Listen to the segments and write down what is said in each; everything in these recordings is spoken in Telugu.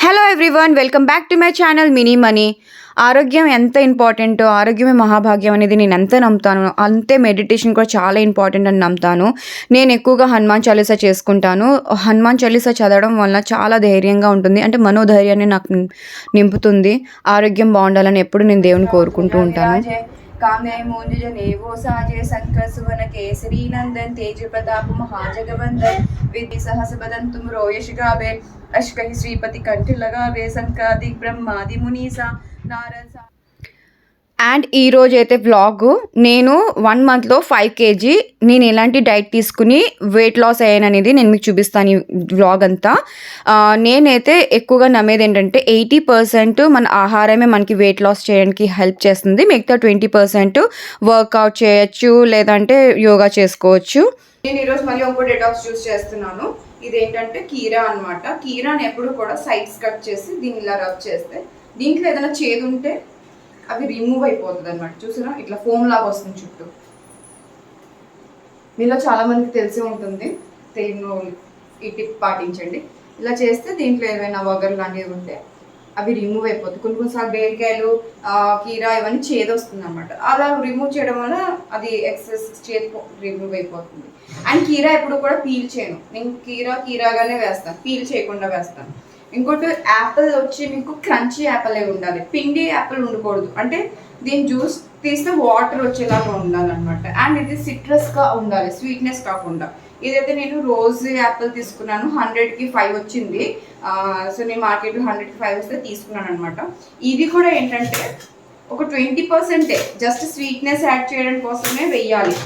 Hello everyone, welcome back to my channel mini money. ఆరోగ్యం ఎంత ఇంపార్టెంటో, ఆరోగ్యమే మహాభాగ్యం అనేది నేను ఎంత నమ్ముతాను, అంతే మెడిటేషన్ కూడా చాలా ఇంపార్టెంట్ అని నమ్ముతాను. నేను ఎక్కువగా హనుమాన్ చాలీసా చేసుకుంటాను. హనుమాన్ చాలీసా చదవడం వల్ల చాలా ధైర్యంగా ఉంటుంది, అంటే మనోధైర్యాన్ని నాకు నింపుతుంది. ఆరోగ్యం బాగుండాలని ఎప్పుడు నేను దేవుని కోరుకుంటూ ఉంటాను. कामे मोंज जने वो साजे शंकर सुवन केसरी नंदन तेज प्रताप महाजगवंदन विधि सहस बदन तुम रो यश गावे अश्कहि श्रीपति कंठ लगावे संकादिक ब्रह्मादि मुनीसा नारद అండ్ ఈరోజు అయితే వ్లాగ్ నేను 1 మంత్లో 5 kg నేను ఎలాంటి డైట్ తీసుకుని వెయిట్ లాస్ అయ్యాను అనేది నేను మీకు చూపిస్తాను. ఈ వ్లాగ్ అంతా నేనైతే ఎక్కువగా నమ్మేది ఏంటంటే 80% మన ఆహారమే మనకి వెయిట్ లాస్ చేయడానికి హెల్ప్ చేస్తుంది. మిగతా 20% వర్కౌట్ చేయొచ్చు, లేదంటే యోగా చేసుకోవచ్చు. నేను ఈరోజు మళ్ళీ ఇంకో డెటాక్స్ జ్యూస్ చేస్తున్నాను. ఇదేంటంటే కీరా అనమాట. కీరాని ఎప్పుడు కూడా సైడ్స్ కట్ చేసి దీన్ని ఇలా రబ్ చేస్తే దీంట్లో ఏదైనా చేదు ఉంటే అవి రిమూవ్ అయిపోతుంది అనమాట. చూసినా ఇట్లా ఫోమ్ లాగా వస్తుంది చుట్టూ. మీలో చాలా మందికి తెలిసి ఉంటుంది, తెలియని ఈ టిప్ పాటించండి. ఇలా చేస్తే దీంట్లో ఏమైనా వగరు లాంటివి ఉంటే అవి రిమూవ్ అయిపోతుంది. కొన్నిసార్లు బేరికాయలు, కీరా ఇవన్నీ చేదు వస్తుంది అనమాట. అలా రిమూవ్ చేయడం వల్ల అది ఎక్సెస్ చేదు రిమూవ్ అయిపోతుంది. అండ్ కీరా ఎప్పుడు కూడా పీల్ చేయను. నేను కీరాగానే వేస్తాను, పీల్ చేయకుండా వేస్తాను. ఇంకోటి యాపిల్ వచ్చి మీకు క్రంచీ యాపిల్ ఉండాలి, పిండి యాపిల్ ఉండకూడదు. అంటే దీని జ్యూస్ తీస్తే వాటర్ వచ్చేలాగా ఉండాలన్నమాట. అండ్ ఇది సిట్రస్గా ఉండాలి, స్వీట్నెస్ కాకుండా. ఇదైతే నేను రోజ్ యాపిల్ తీసుకున్నాను, 100కి 5 వచ్చింది. సో నేను మార్కెట్లో 100కి 5 వస్తే తీసుకున్నాను అనమాట. ఇది కూడా ఏంటంటే ఒక 20% జస్ట్ స్వీట్నెస్ యాడ్ చేయడం కోసమే వెయ్యాలి.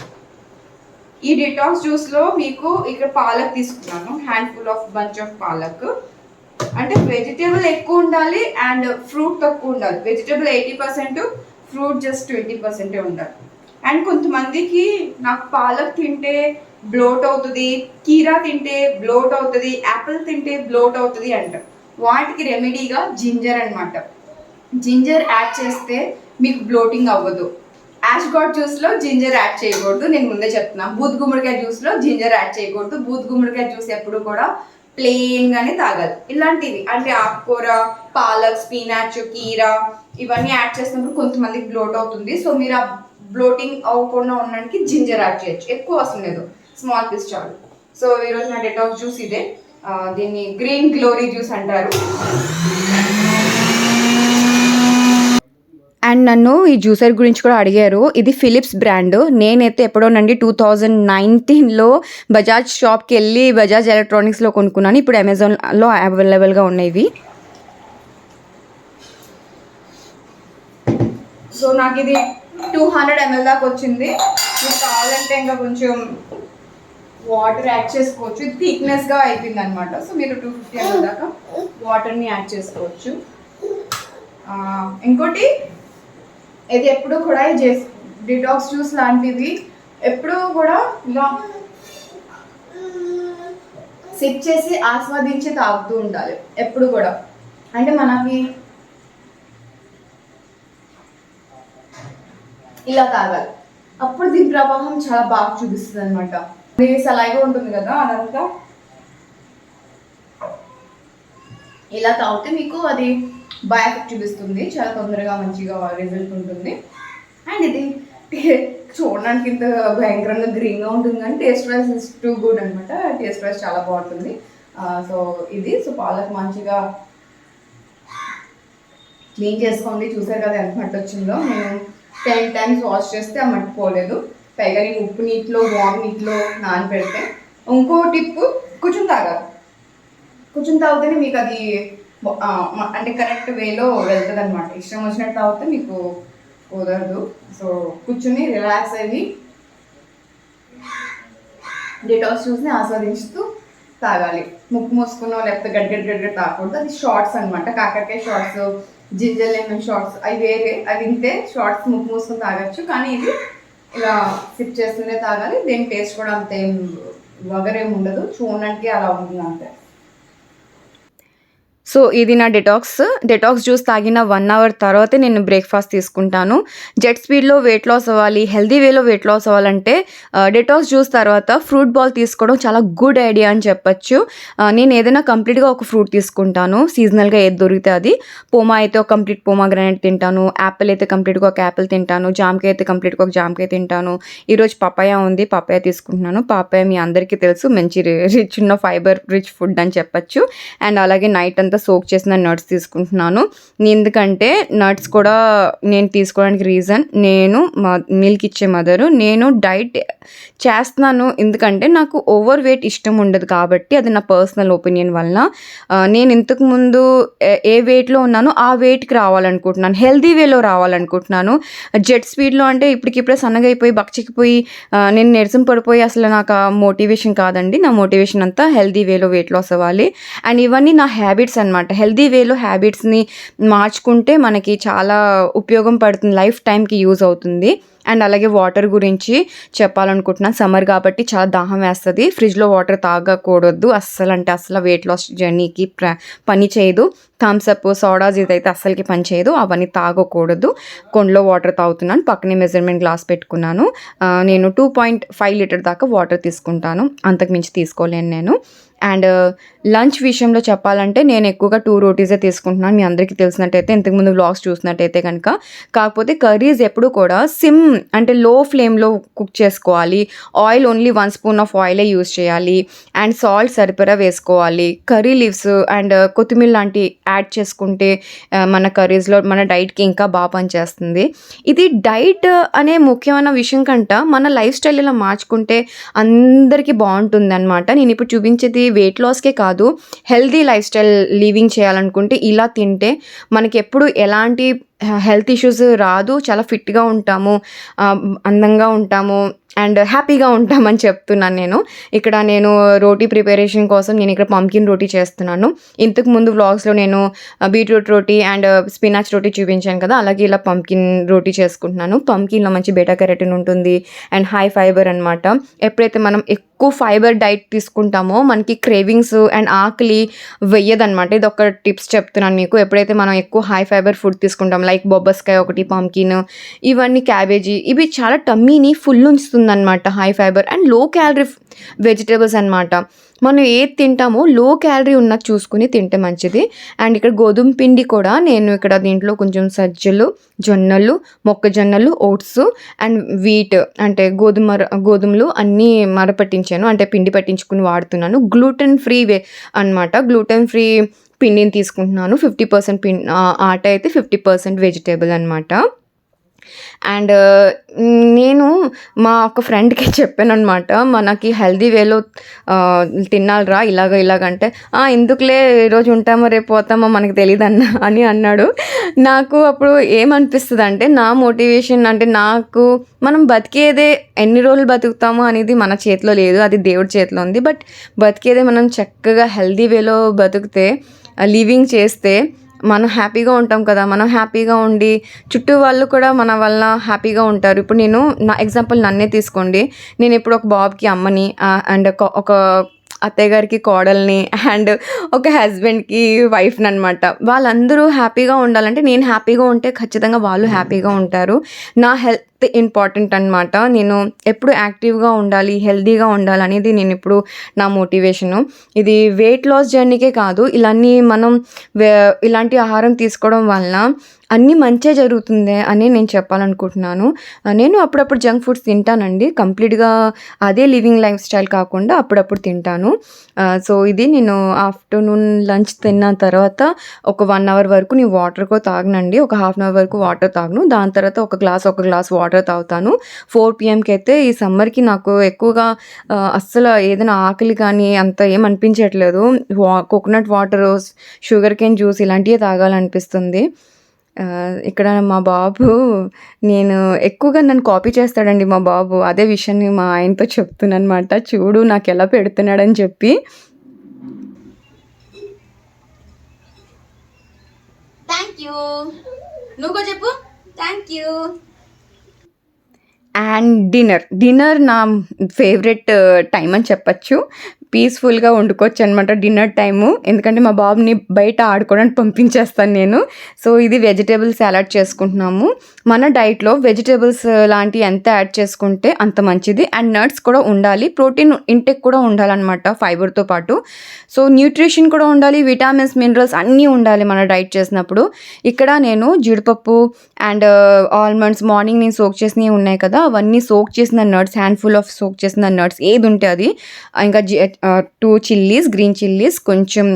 ఈ డిటాక్స్ జ్యూస్లో మీకు ఇక్కడ పాలక్ తీసుకున్నాను, handful of bunch of palak. అంటే వెజిటేబుల్ ఎక్కువ ఉండాలి అండ్ ఫ్రూట్ తక్కువ ఉండాలి. వెజిటేబుల్ 80%, ఫ్రూట్ జస్ట్ 20% ఉండాలి. అండ్ కొంతమందికి నాకు పాలక్ తింటే బ్లోట్ అవుతుంది, కీరా తింటే బ్లోట్ అవుతుంది, యాపిల్ తింటే బ్లోట్ అవుతుంది అంటారు. వాటికి రెమెడీగా జింజర్ అనమాట. జింజర్ యాడ్ చేస్తే మీకు బ్లోటింగ్ అవ్వదు. యాష్ గాడ్ జ్యూస్లో జింజర్ యాడ్ చేయకూడదు, నేను ముందే చెప్తున్నా. బూత్ గుమ్మడికాయ జ్యూస్లో జింజర్ యాడ్ చేయకూడదు. బూత్ గుమ్మడికాయ జ్యూస్ ఎప్పుడు కూడా ప్లెయిన్గానే తాగాలి. ఇలాంటివి అంటే ఆకుకూర, పాలక్, స్పినాచ్, కీరా ఇవన్నీ యాడ్ చేసినప్పుడు కొంతమందికి బ్లోట్ అవుతుంది. సో మీరు ఆ బ్లోటింగ్ అవ్వకుండా ఉండడానికి జింజర్ యాడ్ చేయొచ్చు. ఎక్కువ అవసరం లేదు, స్మాల్ పీస్ చాలు. సో ఈరోజు నా డెటాక్స్ జ్యూస్ ఇదే. దీన్ని గ్రీన్ గ్లోరీ జ్యూస్ అంటారు. అండ్ నన్ను ఈ జ్యూసర్ గురించి కూడా అడిగారు. ఇది ఫిలిప్స్ బ్రాండ్. నేనైతే ఎప్పుడోనండి 2019లో బజాజ్ షాప్కి వెళ్ళి బజాజ్ ఎలక్ట్రానిక్స్లో కొనుక్కున్నాను. ఇప్పుడు అమెజాన్లో అవైలబుల్గా ఉన్నాయి. సో నాకు ఇది 200 ml దాకా వచ్చింది. మీకు కావాలంటే ఇంకా కొంచెం వాటర్ యాడ్ చేసుకోవచ్చు. ఇది థిక్నెస్గా అయిపోయింది అనమాట. సో మీరు 250 ml దాకా వాటర్ని యాడ్ చేసుకోవచ్చు. ఇంకోటి ఇది ఎప్పుడు కూడా డిటాక్స్ జ్యూస్ లాంటివి ఎప్పుడూ కూడా ఇలా సిప్ చేసి ఆస్వాదించి తాగుతూ ఉండాలి ఎప్పుడు కూడా. అంటే మనకి ఇలా తాగాలి, అప్పుడు దీని ప్రభావం చాలా బాగా చూపిస్తుంది అనమాట. ఇది సలైగా ఉంటుంది కదా, అదంతా ఇలా తాగితే మీకు అది బాగా ఎఫెక్ట్ చూపిస్తుంది. చాలా తొందరగా మంచిగా రిజల్ట్ ఉంటుంది. అండ్ ఇది చూడడానికి ఇంత భయంకరంగా గ్రీన్గా ఉంటుంది, కానీ taste wise is too good అనమాట. టేస్ట్ వైజ్ చాలా బాగుంటుంది. సో ఇది పాలక్ మంచిగా క్లీన్ చేసుకోండి. చూసారు కదా ఎంత మట్టి వచ్చిందో. నేను 10 times వాష్ చేస్తే ఆ మట్టి పోలేదు. పైగా నేను ఉప్పు నీటిలో, వామ్ నీటిలో నానబెడితే. ఇంకో టిప్, కూర్చుని తాగాలి. కూర్చుని తాగితేనే మీకు అది అంటే కరెక్ట్ వేలో వెళ్తుంది అనమాట. ఇష్టం వచ్చినట్టు తాగితే మీకు కుదరదు. సో కూర్చుని రిలాక్స్ అయ్యి డిటాక్స్ జ్యూస్ని ఆస్వాదించుతూ తాగాలి. ముక్కు మూసుకున్న లేకపోతే గడ్డ తాగకూడదు. అది షార్ట్స్ అనమాట. కాకరకాయ షార్ట్స్, జింజర్ లెమన్ షార్ట్స్ అవి వేరే. అవి తింటే షార్ట్స్ ముక్కు మూసుకొని తాగొచ్చు, కానీ ఇది ఇలా సిప్ చేస్తూనే తాగాలి. దేని టేస్ట్ కూడా అంతేం వగరేం ఉండదు, చూడడానికి అలా ఉంటుంది అంతే. సో ఇది నా డెటాక్స్ జ్యూస్ తాగిన 1 అవర్ తర్వాతే నేను బ్రేక్ఫాస్ట్ తీసుకుంటాను. జెట్ స్పీడ్లో వెయిట్ లాస్ అవ్వాలి, హెల్దీ వేలో వెయిట్ లాస్ అవ్వాలంటే డెటాక్స్ జ్యూస్ తర్వాత ఫ్రూట్ బాల్ తీసుకోవడం చాలా గుడ్ ఐడియా అని చెప్పచ్చు. నేను ఏదైనా కంప్లీట్గా ఒక ఫ్రూట్ తీసుకుంటాను, సీజనల్గా ఏది దొరికితే అది. పోమా అయితే ఒక కంప్లీట్ పోమాగ్రానైట్ తింటాను, యాపిల్ అయితే కంప్లీట్గా ఒక యాపిల్ తింటాను, జామకాయ అయితే కంప్లీట్గా ఒక జామకాయ తింటాను. ఈరోజు పపాయ ఉంది, పపాయ తీసుకుంటున్నాను. పపాయ మీ అందరికీ తెలుసు మంచి రిచ్ ఉన్న ఫైబర్ రిచ్ ఫుడ్ అని చెప్పచ్చు. అండ్ అలాగే నైట్ అంతా సోక్ చేసిన నట్స్ తీసుకుంటున్నాను. ఎందుకంటే నట్స్ కూడా నేను తీసుకోవడానికి రీజన్, నేను మిల్క్ ఇచ్చే మదరు, నేను డైట్ చేస్తున్నాను ఎందుకంటే నాకు ఓవర్ వెయిట్ ఇష్టం ఉండదు కాబట్టి. అది నా పర్సనల్ ఒపీనియన్ వలన. నేను ఇంతకుముందు ఏ వెయిట్లో ఉన్నానో ఆ వెయిట్కి రావాలనుకుంటున్నాను, హెల్దీ వేలో రావాలనుకుంటున్నాను. జెట్ స్పీడ్లో అంటే ఇప్పటికిప్పుడే సన్నగా అయిపోయి బక్కచిక్కిపోయి నేను నీరసం పడిపోయి అసలు నాకు ఆ మోటివేషన్ కాదండి. నా మోటివేషన్ అంతా హెల్దీ వేలో వెయిట్ లాస్ అవ్వాలి. అండ్ ఇవన్నీ నా హ్యాబిట్స్ అనమాట. హెల్దీ వేలో హ్యాబిట్స్ని మార్చుకుంటే మనకి చాలా ఉపయోగం పడుతుంది, లైఫ్ టైంకి యూజ్ అవుతుంది. అండ్ అలాగే వాటర్ గురించి చెప్పాలనుకుంటున్నాను. సమ్మర్ కాబట్టి చాలా దాహం వేస్తుంది. ఫ్రిడ్జ్లో వాటర్ తాగకూడదు అస్సలు, అంటే అసలు వెయిట్ లాస్ జర్నీకి పని చేయదు. థమ్స్అప్, సోడాస్ ఇదైతే అస్సలకి పని చేయదు, అవన్నీ తాగకూడదు. కొండలో వాటర్ తాగుతున్నాను, పక్కనే మెజర్మెంట్ గ్లాస్ పెట్టుకున్నాను. నేను 2.5 లీటర్ దాకా వాటర్ తీసుకుంటాను, అంతకుమించి తీసుకోలేను నేను. అండ్ లంచ్ విషయంలో చెప్పాలంటే నేను ఎక్కువగా 2 రోటీసే తీసుకుంటున్నాను. మీ అందరికీ తెలిసినట్టయితే, ఇంతకుముందు వ్లాగ్స్ చూసినట్టయితే కనుక. కాకపోతే కర్రీస్ ఎప్పుడు కూడా సిమ్ అంటే లో ఫ్లేమ్లో కుక్ చేసుకోవాలి. ఆయిల్ ఓన్లీ 1 స్పూన్ ఆఫ్ ఆయిలే యూజ్ చేయాలి. అండ్ సాల్ట్ సరిపడా వేసుకోవాలి. కర్రీ లీవ్స్ అండ్ కొత్తిమీర లాంటి యాడ్ చేసుకుంటే మన కర్రీస్లో మన డైట్కి ఇంకా బాగా పనిచేస్తుంది. ఇది డైట్ అనే ముఖ్యమైన విషయం కంట మన లైఫ్ స్టైల్ ఇలా మార్చుకుంటే అందరికీ బాగుంటుంది అనమాట. నేను ఇప్పుడు చూపించేది వెయిట్ లాస్కే కాదు, హెల్దీ లైఫ్ స్టైల్ లివింగ్ చేయాలనుకుంటే ఇలా తింటే మనకి ఎప్పుడు ఎలాంటి హెల్త్ ఇష్యూస్ రాదు, చాలా ఫిట్గా ఉంటాము, అందంగా ఉంటాము అండ్ హ్యాపీగా ఉంటామని చెప్తున్నాను నేను. ఇక్కడ నేను రోటీ ప్రిపరేషన్ కోసం నేను ఇక్కడ పంకిన్ రోటీ చేస్తున్నాను. ఇంతకు ముందు వ్లాగ్స్లో నేను బీట్రూట్ రోటీ అండ్ స్పినాచ్ రోటీ చూపించాను కదా, అలాగే ఇలా పంకిన్ రోటీ చేసుకుంటున్నాను. పంకిన్లో మంచి బీటా కెరటిన్ ఉంటుంది అండ్ హై ఫైబర్ అనమాట. ఎప్పుడైతే మనం ఎక్కువ ఫైబర్ డైట్ తీసుకుంటామో మనకి క్రేవింగ్స్ అండ్ ఆకలి వెయ్యదనమాట. ఇది ఒక టిప్స్ చెప్తున్నాను మీకు. ఎప్పుడైతే మనం ఎక్కువ హై ఫైబర్ ఫుడ్ తీసుకుంటాం, లైక్ బొబ్బస్కాయ ఒకటి, పంకిన్, ఇవన్నీ క్యాబేజీ, ఇవి చాలా టమ్మీని ఫుల్ ఉంచుతుంది అనమాట. High fibre and low calorie vegetables అనమాట. మనం ఏది తింటామో లో క్యాలరీ ఉన్నది చూసుకుని తింటే మంచిది. అండ్ ఇక్కడ గోధుమ పిండి కూడా నేను ఇక్కడ దీంట్లో కొంచెం సజ్జలు, జొన్నలు, మొక్కజొన్నలు, ఓట్స్ అండ్ వీట్ అంటే గోధుమలు అన్నీ మరపట్టించాను, అంటే పిండి పట్టించుకుని వాడుతున్నాను. గ్లూటెన్ ఫ్రీ అనమాట. గ్లూటెన్ ఫ్రీ పిండిని తీసుకుంటున్నాను. 50% ఆట అయితే 50% వెజిటేబుల్ అనమాట. అండ్ నేను మా ఒక ఫ్రెండ్కి చెప్పాను అనమాట, మనకి హెల్దీ వేలో తినాలిరా ఇలాగంటే, ఎందుకులే ఈరోజు ఉంటామో రేపు పోతామో మనకు తెలియదు అని అన్నాడు. నాకు అప్పుడు ఏమనిపిస్తుంది అంటే, నా మోటివేషన్ అంటే నాకు మనం బతికేదే ఎన్ని రోజులు బతుకుతామో అనేది మన చేతిలో లేదు, అది దేవుడి చేతిలో ఉంది. బట్ బతికేదే మనం చక్కగా హెల్దీ వేలో బతికితే, లివింగ్ చేస్తే మనం హ్యాపీగా ఉంటాం కదా. మనం హ్యాపీగా ఉండి చుట్టూ వాళ్ళు కూడా మన వల్ల హ్యాపీగా ఉంటారు. ఇప్పుడు నేను నా ఎగ్జాంపుల్ నన్నే తీసుకోండి. నేను ఇప్పుడు ఒక బాబుకి అమ్మని అండ్ ఒక అత్తయ్య గారికి కోడల్ని అండ్ ఒక హస్బెండ్కి వైఫ్ని అనమాట. వాళ్ళందరూ హ్యాపీగా ఉండాలంటే నేను హ్యాపీగా ఉంటే ఖచ్చితంగా వాళ్ళు హ్యాపీగా ఉంటారు. నా హెల్త్ ఇంపార్టెంట్ అనమాట. నేను ఎప్పుడు యాక్టివ్గా ఉండాలి, హెల్తీగా ఉండాలి అనేది నేను ఇప్పుడు నా మోటివేషను. ఇది వెయిట్ లాస్ జర్నీకే కాదు, మనం ఇలాంటి ఆహారం తీసుకోవడం వలన అన్నీ మంచే జరుగుతుంది అని నేను చెప్పాలనుకుంటున్నాను. నేను అప్పుడప్పుడు జంక్ ఫుడ్స్ తింటానండి, కంప్లీట్గా అదే లివింగ్ లైఫ్ స్టైల్ కాకుండా అప్పుడప్పుడు తింటాను. సో ఇది నేను ఆఫ్టర్నూన్ లంచ్ తిన్న తర్వాత ఒక 1 అవర్ వరకు నేను వాటర్ కూడా తాగనండి, ఒక హాఫ్ అన్ అవర్ వరకు వాటర్ తాగను. దాని తర్వాత ఒక గ్లాస్ వాటర్ తాగుతాను. 4 PM అయితే ఈ సమ్మర్కి నాకు ఎక్కువగా అస్సలు ఏదైనా ఆకలి కానీ అంత ఏమనిపించట్లేదు. Coconut water, sugar cane juice ఇలాంటివే తాగాలనిపిస్తుంది. ఇక్కడ మా బాబు నేను ఎక్కువగా నన్ను కాపీ చేస్తాడండి మా బాబు. అదే విషయాన్ని మా ఆయనతో చెప్తున్నాను అనమాట, చూడు నాకు ఎలా పెడుతున్నాడని చెప్పి. థ్యాంక్ యూ, నువ్వు చెప్పు థ్యాంక్ యూ. అండ్ డిన్నర్ నా ఫేవరెట్ టైం అని చెప్పచ్చు. పీస్ఫుల్గా వండుకోవచ్చు అనమాట డిన్నర్ టైము. ఎందుకంటే మా బాబుని బయట ఆడుకోవడానికి పంపించేస్తాను నేను. సో ఇది వెజిటేబుల్ సలాడ్ చేసుకుంటున్నాము. మన డైట్లో వెజిటేబుల్స్ లాంటివి ఎంత యాడ్ చేసుకుంటే అంత మంచిది. అండ్ నట్స్ కూడా ఉండాలి, ప్రోటీన్ ఇంటెక్ కూడా ఉండాలన్నమాట ఫైబర్తో పాటు. సో న్యూట్రిషన్ కూడా ఉండాలి, విటామిన్స్ మినరల్స్ అన్నీ ఉండాలి మన డైట్ చేసినప్పుడు. ఇక్కడ నేను జీడిపప్పు అండ్ ఆల్మండ్స్ మార్నింగ్ నేను సోక్ చేసినవి ఉన్నాయి కదా, అవన్నీ సోక్ చేసిన నట్స్, హ్యాండ్ఫుల్ ఆఫ్ సోక్ చేసిన నట్స్ ఏది ఉంటే అది, ఇంకా 2 చిల్లీస్, గ్రీన్ చిల్లీస్, కొంచెం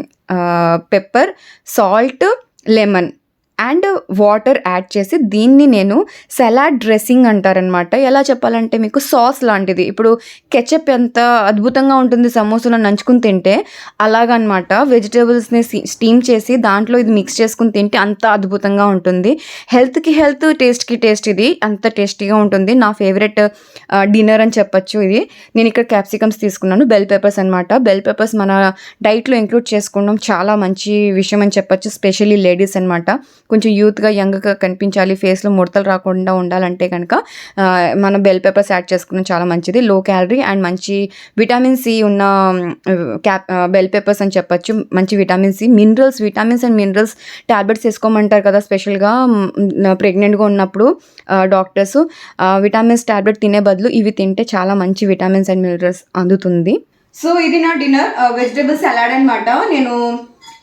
pepper, salt, lemon and water add చేసి దీన్ని నేను సలాడ్ డ్రెస్సింగ్ అంటారనమాట. ఎలా చెప్పాలంటే మీకు సాస్ లాంటిది. ఇప్పుడు కెచప్ ఎంత అద్భుతంగా ఉంటుంది సమోసాలో నంచుకుని తింటే, అలాగనమాట వెజిటేబుల్స్ని స్టీమ్ చేసి దాంట్లో ఇది మిక్స్ చేసుకుని తింటే అంత అద్భుతంగా ఉంటుంది. హెల్త్కి హెల్త్, టేస్ట్కి టేస్ట్, ఇది అంత టేస్టీగా ఉంటుంది. నా ఫేవరెట్ డిన్నర్ అని చెప్పచ్చు ఇది. నేను ఇక్కడ క్యాప్సికమ్స్ తీసుకున్నాను, బెల్ పెప్పర్స్ అనమాట. బెల్ పెప్పర్స్ మన డైట్లో ఇంక్లూడ్ చేసుకోవడం చాలా మంచి విషయం అని చెప్పచ్చు, స్పెషల్లీ లేడీస్ అనమాట. కొంచెం యూత్గా, యంగ్గా కనిపించాలి, ఫేస్లో ముడతలు రాకుండా ఉండాలంటే కనుక మన బెల్ పెప్పర్స్ యాడ్ చేసుకున్న చాలా మంచిది. లో క్యాలరీ అండ్ మంచి విటమిన్ సి ఉన్న బెల్ పెప్పర్స్ అని చెప్పచ్చు. మంచి vitamin C, vitamins and minerals tablets వేసుకోమంటారు కదా స్పెషల్గా ప్రెగ్నెంట్గా ఉన్నప్పుడు డాక్టర్స్. విటమిన్స్ టాబ్లెట్ తినే బదులు ఇవి తింటే చాలా మంచి విటమిన్స్ అండ్ మినరల్స్ అందుతుంది. సో ఇది నా డిన్నర్ వెజిటేబుల్ సలాడ్ అనమాట. నేను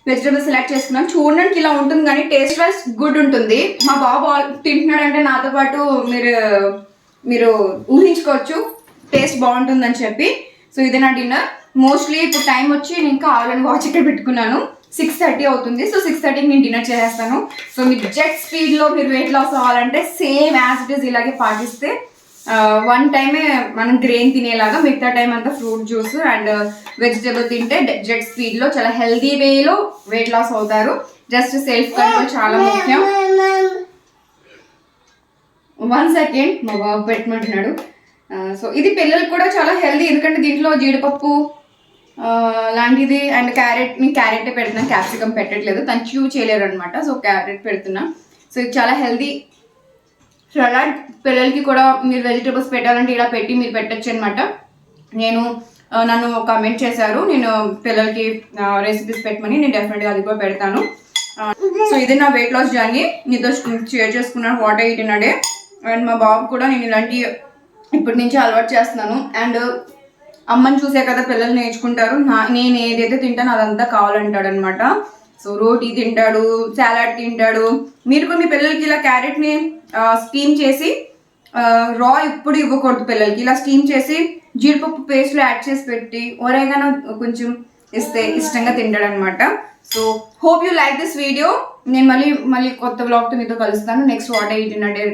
వెజిటేబుల్ సెలెక్ట్ చేసుకున్నాను. చూడడానికి ఇలా ఉంటుంది కానీ టేస్ట్ వైజ్ గుడ్ ఉంటుంది. మా బాబు తింటున్నాడంటే నాతో పాటు మీరు ఊహించుకోవచ్చు టేస్ట్ బాగుంటుందని చెప్పి. సో ఇది నా డిన్నర్. మోస్ట్లీ ఇప్పుడు టైం వచ్చి నేను ఇంకా ఆల్రెడీ వాచ్ ఇక్కడ పెట్టుకున్నాను, 6:30 అవుతుంది. సో 6:30కి నేను డిన్నర్ చేసేస్తాను. సో మీరు జెట్ స్పీడ్లో మీరు వెయిట్ లాస్ అవ్వాలంటే సేమ్ యాజ్ ఇట్ ఈస్ ఇలాగే పాటిస్తే 1 టైమే మనం గ్రెయిన్ తినేలాగా, మిగతా టైం అంతా ఫ్రూట్ జ్యూస్ అండ్ వెజిటేబుల్ తింటే జెట్ స్పీడ్లో చాలా హెల్దీ వేలో వెయిట్ లాస్ అవుతారు. జస్ట్ సెల్ఫ్ కంట్రోల్ చాలా ముఖ్యం. 1 సెకండ్, మా బాబు పెట్టమంటున్నాడు. సో ఇది పిల్లలకు కూడా చాలా హెల్దీ, ఎందుకంటే దీంట్లో జీడిపప్పు లాంటిది అండ్ క్యారెట్ పెడుతున్నాను, క్యాప్సికమ్ పెట్టట్లేదు, తను చూ చేయలేరు అనమాట. సో క్యారెట్ పెడుతున్నా. సో ఇది చాలా హెల్దీ సలాడ్. పిల్లలకి కూడా మీరు వెజిటేబుల్స్ పెట్టాలంటే ఇలా పెట్టి మీరు పెట్టచ్చు అనమాట. నన్ను కామెంట్ చేశారు నేను పిల్లలకి రెసిపీస్ పెట్టమని, నేను డెఫినెట్గా అది కూడా పెడతాను. సో ఇది నా వెయిట్ లాస్ జర్నీ నీతో షేర్ చేసుకున్నాను, what I eat in a day. And మా బాబు కూడా నేను ఇలాంటి ఇప్పటి నుంచి అలవాటు చేస్తున్నాను. అండ్ అమ్మని చూసే కదా పిల్లలు నేర్చుకుంటారు. నేను ఏదైతే తింటానో అదంతా కావాలంటాడు అనమాట. సో రోటీ తింటాడు, సాలాడ్ తింటాడు. మీరు కూడా మీ పిల్లలకి ఇలా క్యారెట్ని స్టీమ్ చేసి, రా ఇప్పుడు ఇవ్వకూడదు పిల్లలకి, ఇలా స్టీమ్ చేసి జీడిపప్పు పేస్ట్లో యాడ్ చేసి పెట్టి ఒరేగానో కొంచెం ఇస్తే ఇష్టంగా తింటాడు అనమాట. So hope you like this video. నేను మళ్ళీ కొత్త వ్లాగ్తో మీతో కలుస్తాను. Next what I eat in a day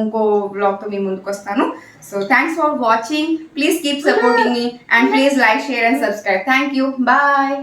ఇంకో వ్లాగ్తో మీ ముందుకు వస్తాను. So thanks for watching. Please keep supporting me and please like, share and subscribe. Thank you. Bye.